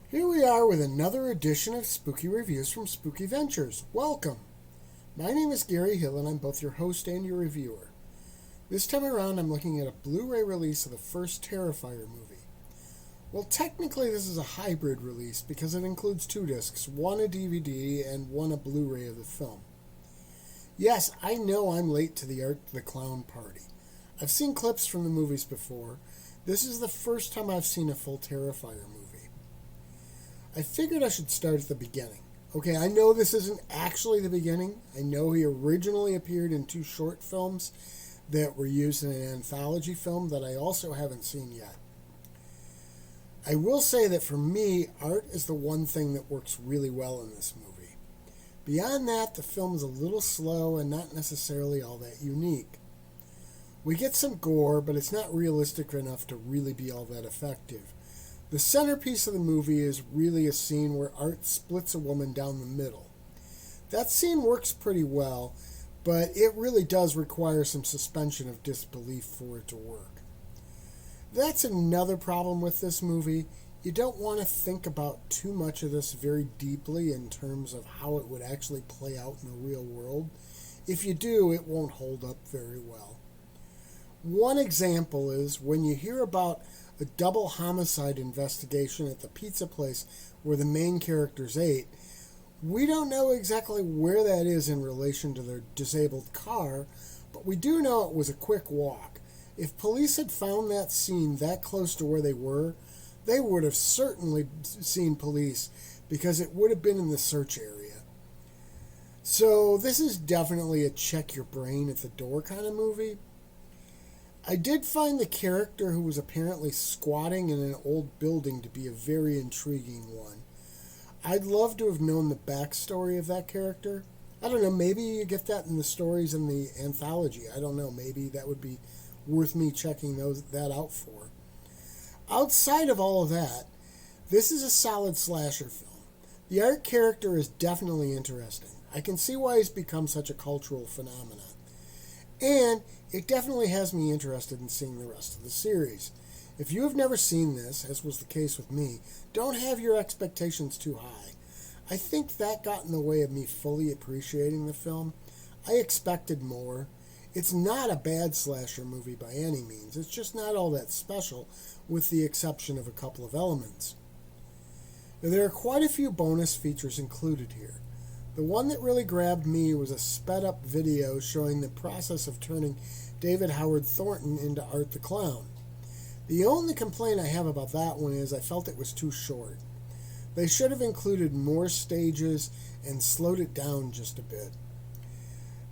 Here we are with another edition of Spooky Reviews from Spooky Ventures. Welcome! My name is Gary Hill and I'm both your host and your reviewer. This time around I'm looking at a Blu-ray release of the first Terrifier movie. Well, technically this is a hybrid release because it includes two discs, one a DVD and one a Blu-ray of the film. Yes, I know I'm late to the Art the Clown party. I've seen clips from the movies before. This is the first time I've seen a full Terrifier movie. I figured I should start at the beginning. Okay, I know this isn't actually the beginning. I know he originally appeared in two short films that were used in an anthology film that I also haven't seen yet. I will say that for me, art is the one thing that works really well in this movie. Beyond that, the film is a little slow and not necessarily all that unique. We get some gore, but it's not realistic enough to really be all that effective. The centerpiece of the movie is really a scene where Art splits a woman down the middle. That scene works pretty well, but it really does require some suspension of disbelief for it to work. That's another problem with this movie. You don't want to think about too much of this very deeply in terms of how it would actually play out in the real world. If you do, it won't hold up very well. One example is when you hear about a double homicide investigation at the pizza place where the main characters ate. We don't know exactly where that is in relation to their disabled car, but we do know it was a quick walk. If police had found that scene that close to where they were, they would have certainly seen police because it would have been in the search area. So this is definitely a check your brain at the door kind of movie. I did find the character who was apparently squatting in an old building to be a very intriguing one. I'd love to have known the backstory of that character. I don't know, maybe you get that in the stories in the anthology. I don't know, maybe that would be worth me checking that out for. Outside of all of that, this is a solid slasher film. The Art character is definitely interesting. I can see why he's become such a cultural phenomenon. And it definitely has me interested in seeing the rest of the series. If you have never seen this, as was the case with me, don't have your expectations too high. I think that got in the way of me fully appreciating the film. I expected more. It's not a bad slasher movie by any means. It's just not all that special, with the exception of a couple of elements. Now, there are quite a few bonus features included here. The one that really grabbed me was a sped-up video showing the process of turning David Howard Thornton into Art the Clown. The only complaint I have about that one is I felt it was too short. They should have included more stages and slowed it down just a bit.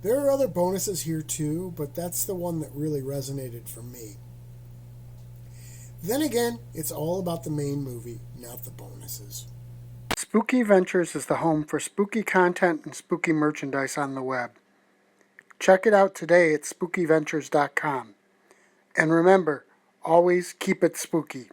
There are other bonuses here too, but that's the one that really resonated for me. Then again, it's all about the main movie, not the bonuses. Spooky Ventures is the home for spooky content and spooky merchandise on the web. Check it out today at spookyventures.com. And remember, always keep it spooky.